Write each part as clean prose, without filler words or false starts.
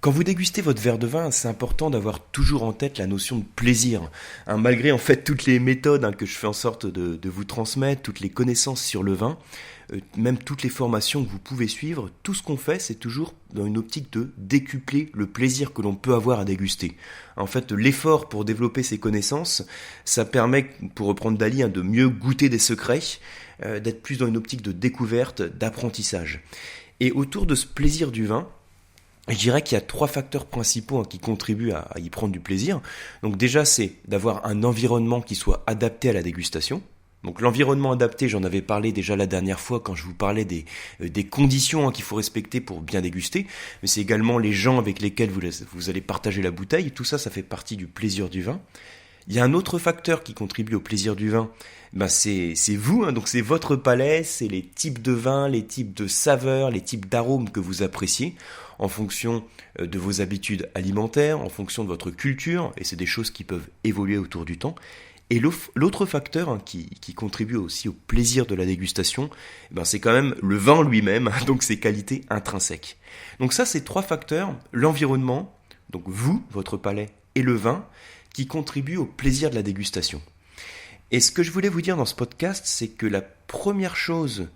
Quand vous dégustez votre verre de vin, c'est important d'avoir toujours en tête la notion de plaisir. Malgré en fait toutes les méthodes que je fais en sorte de vous transmettre, toutes les connaissances sur le vin, même toutes les formations que vous pouvez suivre, tout ce qu'on fait, c'est toujours dans une optique de décupler le plaisir que l'on peut avoir à déguster. En fait, l'effort pour développer ces connaissances, ça permet, pour reprendre Dali, de mieux goûter des secrets, d'être plus dans une optique de découverte, d'apprentissage. Et autour de ce plaisir du vin, je dirais qu'il y a 3 facteurs principaux qui contribuent à y prendre du plaisir. Donc déjà, c'est d'avoir un environnement qui soit adapté à la dégustation. Donc l'environnement adapté, j'en avais parlé déjà la dernière fois quand je vous parlais des conditions qu'il faut respecter pour bien déguster. Mais c'est également les gens avec lesquels vous allez partager la bouteille. Tout ça, ça fait partie du plaisir du vin. Il y a un autre facteur qui contribue au plaisir du vin, c'est vous, donc c'est votre palais, c'est les types de vin, les types de saveurs, les types d'arômes que vous appréciez en fonction de vos habitudes alimentaires, en fonction de votre culture, et c'est des choses qui peuvent évoluer autour du temps. Et l'autre facteur qui contribue aussi au plaisir de la dégustation, c'est quand même le vin lui-même, donc ses qualités intrinsèques. Donc ça, c'est 3 facteurs, l'environnement, donc vous, votre palais, et le vin, qui contribuent au plaisir de la dégustation. Et ce que je voulais vous dire dans ce podcast, c'est que la première chose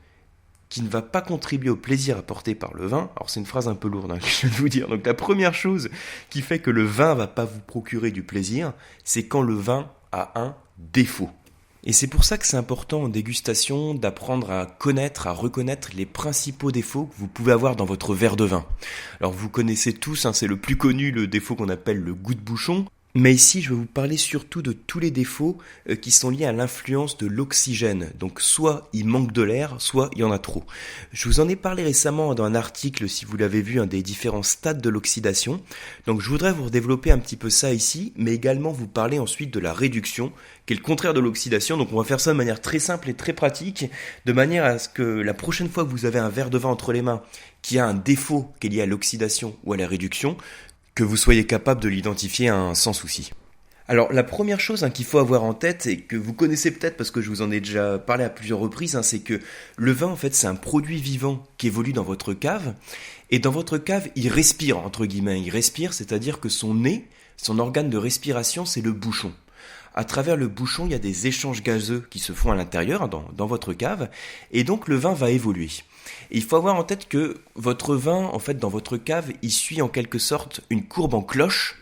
qui ne va pas contribuer au plaisir apporté par le vin, alors c'est une phrase un peu lourde que je viens de vous dire, donc la première chose qui fait que le vin ne va pas vous procurer du plaisir, c'est quand le vin a un défaut. Et c'est pour ça que c'est important en dégustation d'apprendre à connaître, à reconnaître les principaux défauts que vous pouvez avoir dans votre verre de vin. Alors vous connaissez tous, c'est le plus connu, le défaut qu'on appelle le goût de bouchon. Mais ici, je vais vous parler surtout de tous les défauts qui sont liés à l'influence de l'oxygène. Donc soit il manque de l'air, soit il y en a trop. Je vous en ai parlé récemment dans un article, si vous l'avez vu, des différents stades de l'oxydation. Donc je voudrais vous développer un petit peu ça ici, mais également vous parler ensuite de la réduction, qui est le contraire de l'oxydation. Donc on va faire ça de manière très simple et très pratique, de manière à ce que la prochaine fois que vous avez un verre de vin entre les mains qui a un défaut qui est lié à l'oxydation ou à la réduction, que vous soyez capable de l'identifier sans souci. Alors la première chose qu'il faut avoir en tête, et que vous connaissez peut-être parce que je vous en ai déjà parlé à plusieurs reprises, c'est que le vin en fait c'est un produit vivant qui évolue dans votre cave, et dans votre cave il respire, entre guillemets, il respire, c'est-à-dire que son nez, son organe de respiration, c'est le bouchon. À travers le bouchon, il y a des échanges gazeux qui se font à l'intérieur, dans votre cave, et donc le vin va évoluer. Et il faut avoir en tête que votre vin, en fait, dans votre cave, il suit en quelque sorte une courbe en cloche.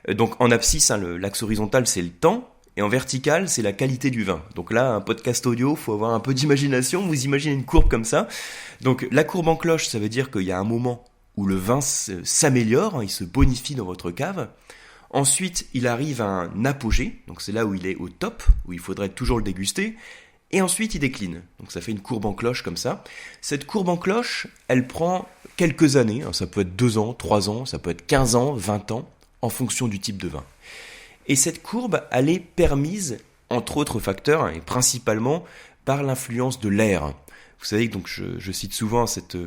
Donc en abscisse, l'axe horizontal, c'est le temps, et en vertical, c'est la qualité du vin. Donc là, un podcast audio, il faut avoir un peu d'imagination. Vous imaginez une courbe comme ça. Donc la courbe en cloche, ça veut dire qu'il y a un moment où le vin s'améliore, il se bonifie dans votre cave. Ensuite, il arrive à un apogée, donc c'est là où il est au top, où il faudrait toujours le déguster. Et ensuite, il décline. Donc ça fait une courbe en cloche comme ça. Cette courbe en cloche, elle prend quelques années. Ça peut être 2 ans, 3 ans, ça peut être 15 ans, 20 ans, en fonction du type de vin. Et cette courbe, elle est permise, entre autres facteurs, et principalement par l'influence de l'air. Vous savez, donc je cite souvent cette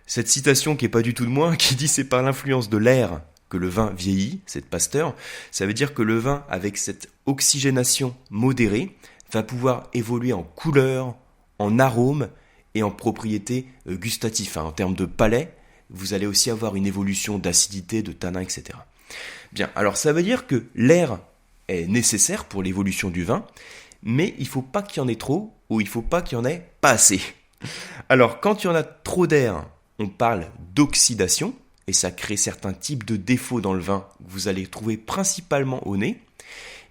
citation qui n'est pas du tout de moi, qui dit « c'est par l'influence de l'air que le vin vieillit », c'est de Pasteur. Ça veut dire que le vin, avec cette oxygénation modérée, va pouvoir évoluer en couleur, en arôme et en propriétés gustatives. En termes de palais, vous allez aussi avoir une évolution d'acidité, de tanin, etc. Bien, alors ça veut dire que l'air est nécessaire pour l'évolution du vin, mais il ne faut pas qu'il y en ait trop, ou il ne faut pas qu'il y en ait pas assez. Alors, quand il y en a trop d'air, on parle d'oxydation, et ça crée certains types de défauts dans le vin que vous allez trouver principalement au nez.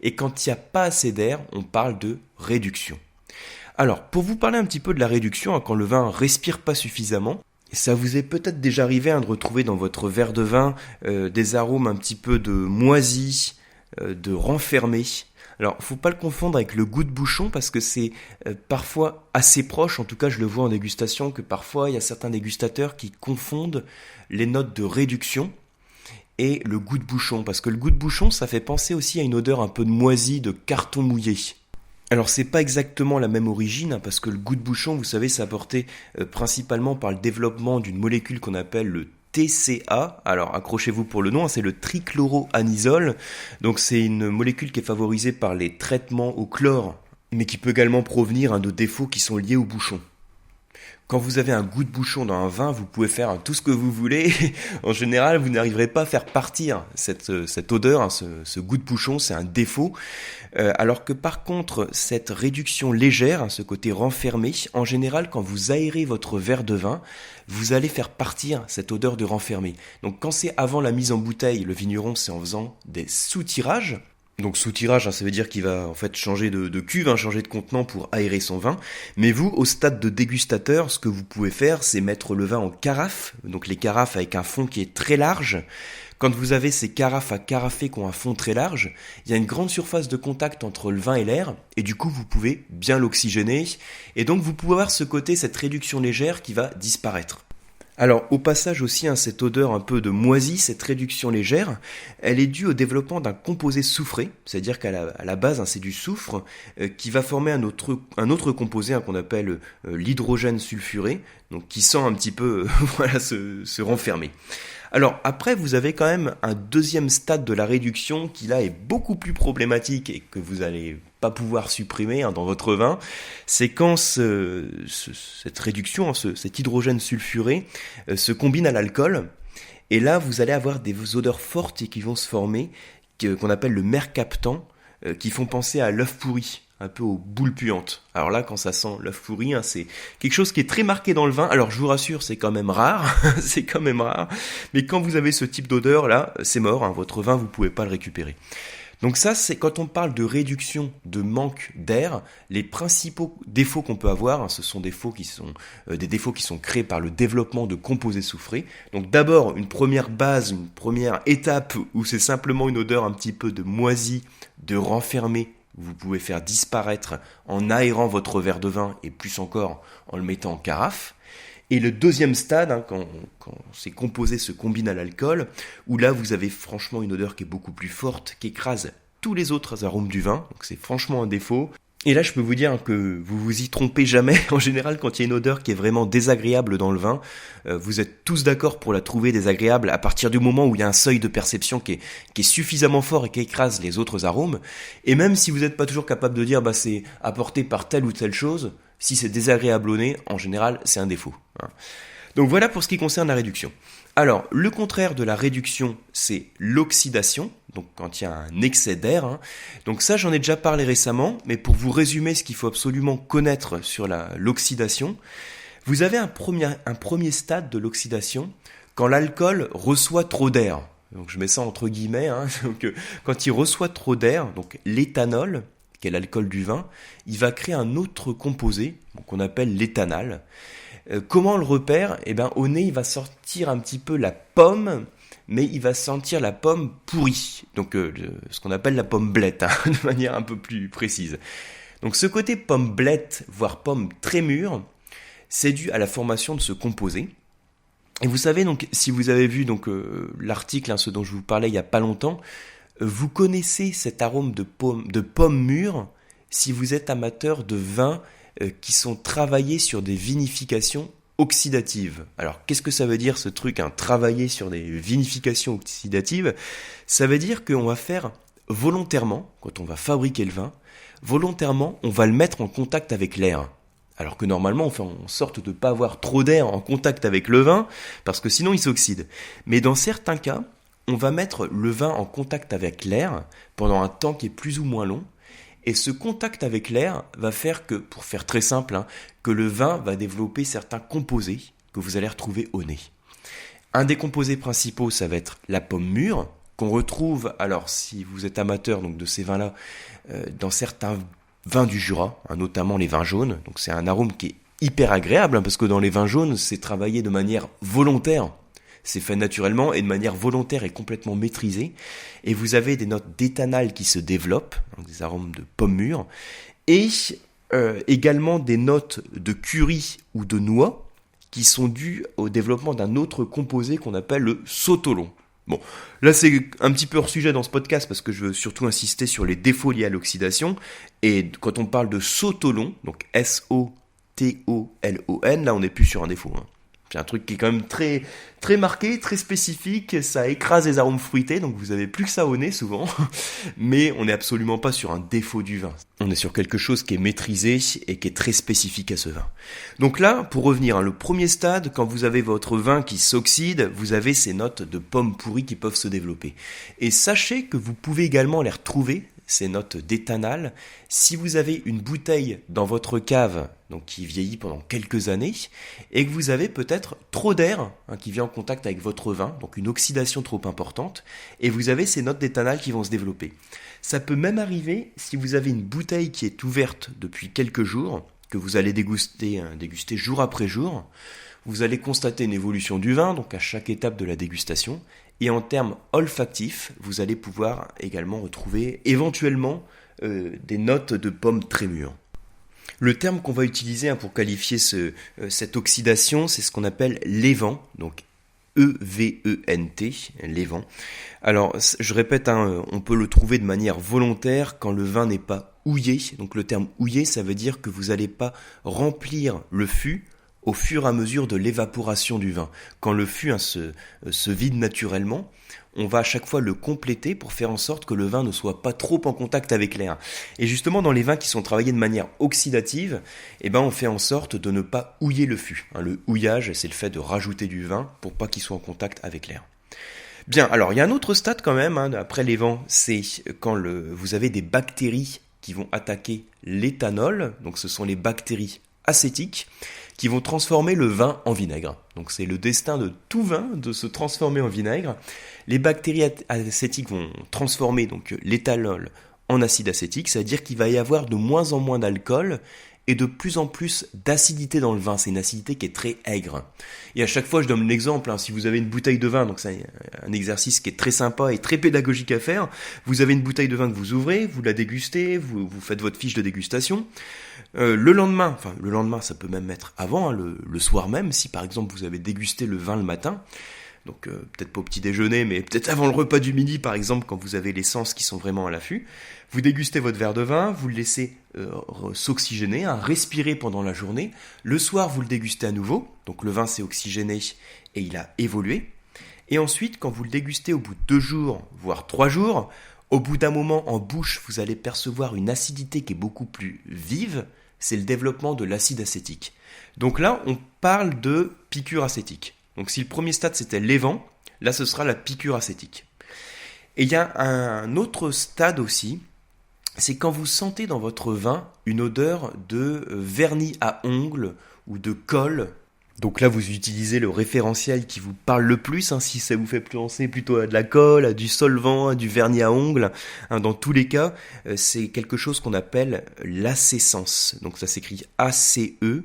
Et quand il n'y a pas assez d'air, on parle de réduction. Alors, pour vous parler un petit peu de la réduction, quand le vin ne respire pas suffisamment, ça vous est peut-être déjà arrivé de retrouver dans votre verre de vin des arômes un petit peu de moisi, de renfermé. Alors, faut pas le confondre avec le goût de bouchon parce que c'est parfois assez proche, en tout cas je le vois en dégustation, que parfois il y a certains dégustateurs qui confondent les notes de réduction et le goût de bouchon, parce que le goût de bouchon, ça fait penser aussi à une odeur un peu de moisi, de carton mouillé. Alors c'est pas exactement la même origine, parce que le goût de bouchon, vous savez, c'est apporté principalement par le développement d'une molécule qu'on appelle le TCA. Alors accrochez-vous pour le nom, c'est le trichloroanisole. Donc c'est une molécule qui est favorisée par les traitements au chlore, mais qui peut également provenir de défauts qui sont liés au bouchon. Quand vous avez un goût de bouchon dans un vin, vous pouvez faire tout ce que vous voulez. En général, vous n'arriverez pas à faire partir cette odeur, hein, ce goût de bouchon, c'est un défaut. Alors que par contre, cette réduction légère, hein, ce côté renfermé, en général, quand vous aérez votre verre de vin, vous allez faire partir cette odeur de renfermé. Donc quand c'est avant la mise en bouteille, le vigneron, c'est en faisant des sous-tirages. Donc sous-tirage, hein, ça veut dire qu'il va en fait changer de cuve, hein, changer de contenant pour aérer son vin. Mais vous, au stade de dégustateur, ce que vous pouvez faire, c'est mettre le vin en carafe. Donc les carafes avec un fond qui est très large. Quand vous avez ces carafes à carafer qui ont un fond très large, il y a une grande surface de contact entre le vin et l'air, et du coup vous pouvez bien l'oxygéner. Et donc vous pouvez avoir ce côté, cette réduction légère qui va disparaître. Alors, au passage aussi, hein, cette odeur un peu de moisi, cette réduction légère, elle est due au développement d'un composé soufré, c'est-à-dire qu'à la base, hein, c'est du soufre qui va former un autre composé, hein, qu'on appelle l'hydrogène sulfuré, donc qui sent un petit peu voilà, se renfermer. Alors après, vous avez quand même un deuxième stade de la réduction qui là est beaucoup plus problématique et que vous allez pas pouvoir supprimer, hein, dans votre vin. C'est quand cette réduction, hein, cet hydrogène sulfuré se combine à l'alcool. Et là, vous allez avoir des odeurs fortes et qui vont se former, qu'on appelle le mercaptan, qui font penser à l'œuf pourri, un peu aux boules puantes. Alors là, quand ça sent l'œuf pourri, hein, c'est quelque chose qui est très marqué dans le vin. Alors je vous rassure, c'est quand même rare, c'est quand même rare. Mais quand vous avez ce type d'odeur là, c'est mort, hein, votre vin, vous pouvez pas le récupérer. Donc ça, c'est quand on parle de réduction, de manque d'air, les principaux défauts qu'on peut avoir, hein, ce sont des défauts qui sont créés par le développement de composés soufrés. Donc d'abord, une première base, une première étape où c'est simplement une odeur un petit peu de moisi, de renfermé, vous pouvez faire disparaître en aérant votre verre de vin et plus encore en le mettant en carafe. Et le deuxième stade, hein, quand ces composés se combinent à l'alcool, où là vous avez franchement une odeur qui est beaucoup plus forte, qui écrase tous les autres arômes du vin, donc c'est franchement un défaut. Et là je peux vous dire que vous vous y trompez jamais. En général, quand il y a une odeur qui est vraiment désagréable dans le vin, vous êtes tous d'accord pour la trouver désagréable à partir du moment où il y a un seuil de perception qui est suffisamment fort et qui écrase les autres arômes. Et même si vous n'êtes pas toujours capable de dire c'est apporté par telle ou telle chose, si c'est désagréable au nez, en général, c'est un défaut. Donc voilà pour ce qui concerne la réduction. Alors, le contraire de la réduction, c'est l'oxydation, donc quand il y a un excès d'air. Hein. Donc ça, j'en ai déjà parlé récemment, mais pour vous résumer ce qu'il faut absolument connaître sur l'oxydation, vous avez un premier stade de l'oxydation quand l'alcool reçoit trop d'air. Donc je mets ça entre guillemets. Hein. Donc, quand il reçoit trop d'air, donc l'éthanol, qui est l'alcool du vin, il va créer un autre composé qu'on appelle l'éthanal. Comment on le repère ? Au nez, il va sortir un petit peu la pomme, mais il va sentir la pomme pourrie. Donc ce qu'on appelle la pomme blette, hein, de manière un peu plus précise. Donc ce côté pomme blette, voire pomme très mûre, c'est dû à la formation de ce composé. Et vous savez, donc, si vous avez vu l'article, hein, ce dont je vous parlais il y a pas longtemps, vous connaissez cet arôme de pomme mûre si vous êtes amateur de vins qui sont travaillés sur des vinifications oxydatives. Alors, qu'est-ce que ça veut dire ce truc, hein, travailler sur des vinifications oxydatives ? Ça veut dire qu'on va faire volontairement, quand on va fabriquer le vin, volontairement, on va le mettre en contact avec l'air. Alors que normalement, on fait en sorte de ne pas avoir trop d'air en contact avec le vin, parce que sinon il s'oxyde. Mais dans certains cas, on va mettre le vin en contact avec l'air pendant un temps qui est plus ou moins long. Et ce contact avec l'air va faire que, pour faire très simple, hein, que le vin va développer certains composés que vous allez retrouver au nez. Un des composés principaux, ça va être la pomme mûre, qu'on retrouve, alors si vous êtes amateur donc, de ces vins-là, dans certains vins du Jura, hein, notamment les vins jaunes. Donc c'est un arôme qui est hyper agréable, hein, parce que dans les vins jaunes, c'est travaillé de manière volontaire. C'est fait naturellement et de manière volontaire et complètement maîtrisée. Et vous avez des notes d'éthanal qui se développent, donc des arômes de pomme mûre, et également des notes de curry ou de noix qui sont dues au développement d'un autre composé qu'on appelle le sotolon. Bon, là c'est un petit peu hors sujet dans ce podcast parce que je veux surtout insister sur les défauts liés à l'oxydation. Et quand on parle de sotolon, donc S-O-T-O-L-O-N, là on n'est plus sur un défaut, hein. C'est un truc qui est quand même très, très marqué, très spécifique, ça écrase les arômes fruités, donc vous avez plus que ça au nez souvent, mais on n'est absolument pas sur un défaut du vin. On est sur quelque chose qui est maîtrisé et qui est très spécifique à ce vin. Donc là, pour revenir, le premier stade, quand vous avez votre vin qui s'oxyde, vous avez ces notes de pommes pourries qui peuvent se développer. Et sachez que vous pouvez également les retrouver, ces notes d'éthanal, si vous avez une bouteille dans votre cave donc qui vieillit pendant quelques années et que vous avez peut-être trop d'air qui vient en contact avec votre vin, donc une oxydation trop importante, et vous avez ces notes d'éthanal qui vont se développer. Ça peut même arriver si vous avez une bouteille qui est ouverte depuis quelques jours, que vous allez déguster jour après jour. Vous allez constater une évolution du vin, donc à chaque étape de la dégustation. Et en termes olfactifs, vous allez pouvoir également retrouver éventuellement des notes de pommes très mûres. Le terme qu'on va utiliser pour qualifier cette oxydation, c'est ce qu'on appelle lévent, donc E-V-E-N-T, lévent. Alors, je répète, on peut le trouver de manière volontaire quand le vin n'est pas houillé. Donc le terme houillé, ça veut dire que vous n'allez pas remplir le fût au fur et à mesure de l'évaporation du vin. Quand le fût se vide naturellement, on va à chaque fois le compléter pour faire en sorte que le vin ne soit pas trop en contact avec l'air. Et justement, dans les vins qui sont travaillés de manière oxydative, on fait en sorte de ne pas houiller le fût. Le houillage, c'est le fait de rajouter du vin pour pas qu'il soit en contact avec l'air. Bien, alors il y a un autre stade quand même, après les vents, c'est quand vous avez des bactéries qui vont attaquer l'éthanol, donc ce sont les bactéries acétiques, qui vont transformer le vin en vinaigre. Donc c'est le destin de tout vin de se transformer en vinaigre. Les bactéries acétiques vont transformer donc l'éthanol en acide acétique, c'est-à-dire qu'il va y avoir de moins en moins d'alcool et de plus en plus d'acidité dans le vin. C'est une acidité qui est très aigre. Et à chaque fois, je donne l'exemple, si vous avez une bouteille de vin, donc c'est un exercice qui est très sympa et très pédagogique à faire. Vous avez une bouteille de vin que vous ouvrez, vous la dégustez, vous faites votre fiche de dégustation. Le lendemain, ça peut même être avant, le soir même, si par exemple vous avez dégusté le vin le matin, donc peut-être pas au petit déjeuner, mais peut-être avant le repas du midi par exemple, quand vous avez les sens qui sont vraiment à l'affût, vous dégustez votre verre de vin, vous le laissez s'oxygéner, respirer pendant la journée, le soir vous le dégustez à nouveau, donc le vin s'est oxygéné et il a évolué, et ensuite quand vous le dégustez au bout de 2 jours, voire 3 jours, au bout d'un moment en bouche vous allez percevoir une acidité qui est beaucoup plus vive, c'est le développement de l'acide acétique. Donc là, on parle de piqûre acétique. Donc si le premier stade c'était l'évent, là ce sera la piqûre acétique. Et il y a un autre stade aussi, c'est quand vous sentez dans votre vin une odeur de vernis à ongles ou de colle. Donc là vous utilisez le référentiel qui vous parle le plus, si ça vous fait penser plutôt à de la colle, à du solvant, à du vernis à ongles. Dans tous les cas, c'est quelque chose qu'on appelle l'acécence. Donc ça s'écrit A-C-E-S-C-E-N-C-E.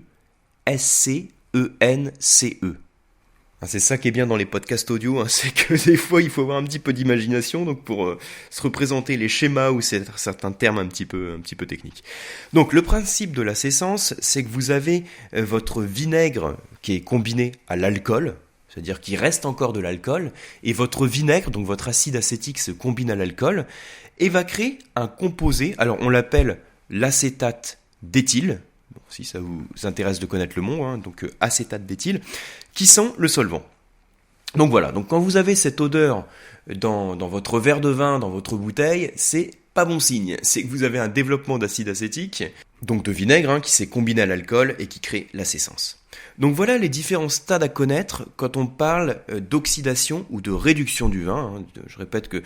C'est ça qui est bien dans les podcasts audio, c'est que des fois il faut avoir un petit peu d'imagination donc pour se représenter les schémas ou certains termes un petit peu techniques. Donc le principe de l'acécence, c'est que vous avez votre vinaigre qui est combiné à l'alcool, c'est-à-dire qu'il reste encore de l'alcool, et votre vinaigre, donc votre acide acétique se combine à l'alcool, et va créer un composé, alors on l'appelle l'acétate d'éthyle, si ça vous intéresse de connaître le mot, donc acétate d'éthyle, qui sent le solvant. Donc voilà, donc quand vous avez cette odeur dans votre verre de vin, dans votre bouteille, c'est pas bon signe. C'est que vous avez un développement d'acide acétique, donc de vinaigre, qui s'est combiné à l'alcool et qui crée l'acécence. Donc voilà les différents stades à connaître quand on parle d'oxydation ou de réduction du vin. Je répète que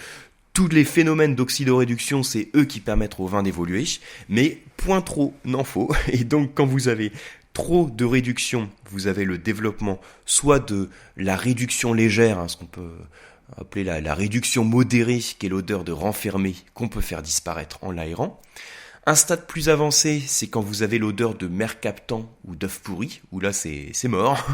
tous les phénomènes d'oxydoréduction, c'est eux qui permettent au vin d'évoluer, mais point trop n'en faut. Et donc quand vous avez trop de réduction, vous avez le développement soit de la réduction légère, ce qu'on peut appeler la réduction modérée, qui est l'odeur de renfermé qu'on peut faire disparaître en l'aérant. Un stade plus avancé, c'est quand vous avez l'odeur de mercaptan ou d'œuf pourri, où là c'est mort.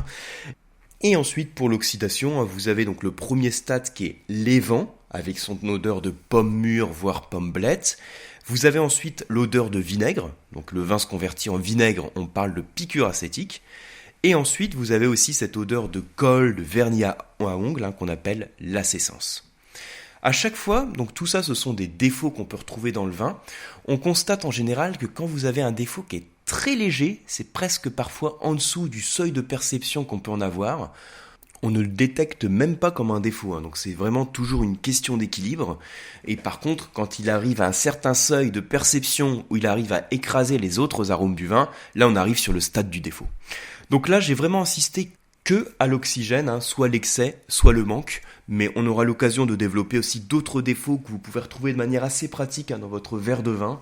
Et ensuite, pour l'oxydation, vous avez donc le premier stade qui est l'évent, avec son odeur de pomme mûre, voire pomme blette. Vous avez ensuite l'odeur de vinaigre, donc le vin se convertit en vinaigre, on parle de piqûre acétique. Et ensuite, vous avez aussi cette odeur de colle, de vernis à ongles, qu'on appelle l'acécence. À chaque fois, donc tout ça, ce sont des défauts qu'on peut retrouver dans le vin. On constate en général que quand vous avez un défaut qui est très léger, c'est presque parfois en dessous du seuil de perception qu'on peut en avoir. On ne le détecte même pas comme un défaut, hein. Donc c'est vraiment toujours une question d'équilibre. Et par contre, quand il arrive à un certain seuil de perception où il arrive à écraser les autres arômes du vin, là on arrive sur le stade du défaut. Donc là j'ai vraiment insisté que à l'oxygène, hein, soit l'excès, soit le manque, mais on aura l'occasion de développer aussi d'autres défauts que vous pouvez retrouver de manière assez pratique, hein, dans votre verre de vin,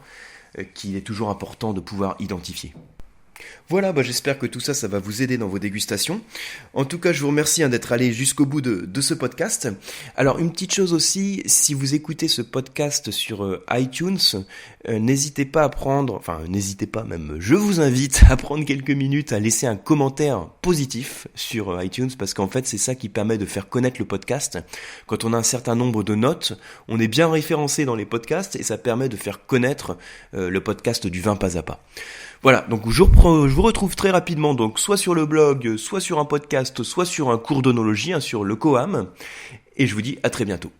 qu'il est toujours important de pouvoir identifier. Voilà, j'espère que tout ça, ça va vous aider dans vos dégustations. En tout cas, je vous remercie, hein, d'être allé jusqu'au bout de ce podcast. Alors, une petite chose aussi, si vous écoutez ce podcast sur iTunes, n'hésitez pas, je vous invite à prendre quelques minutes à laisser un commentaire positif sur iTunes, parce qu'en fait, c'est ça qui permet de faire connaître le podcast. Quand on a un certain nombre de notes, on est bien référencé dans les podcasts et ça permet de faire connaître le podcast du vin pas à pas. Voilà, donc je vous retrouve très rapidement, donc soit sur le blog, soit sur un podcast, soit sur un cours d'onologie, hein, sur le Coam, et je vous dis à très bientôt.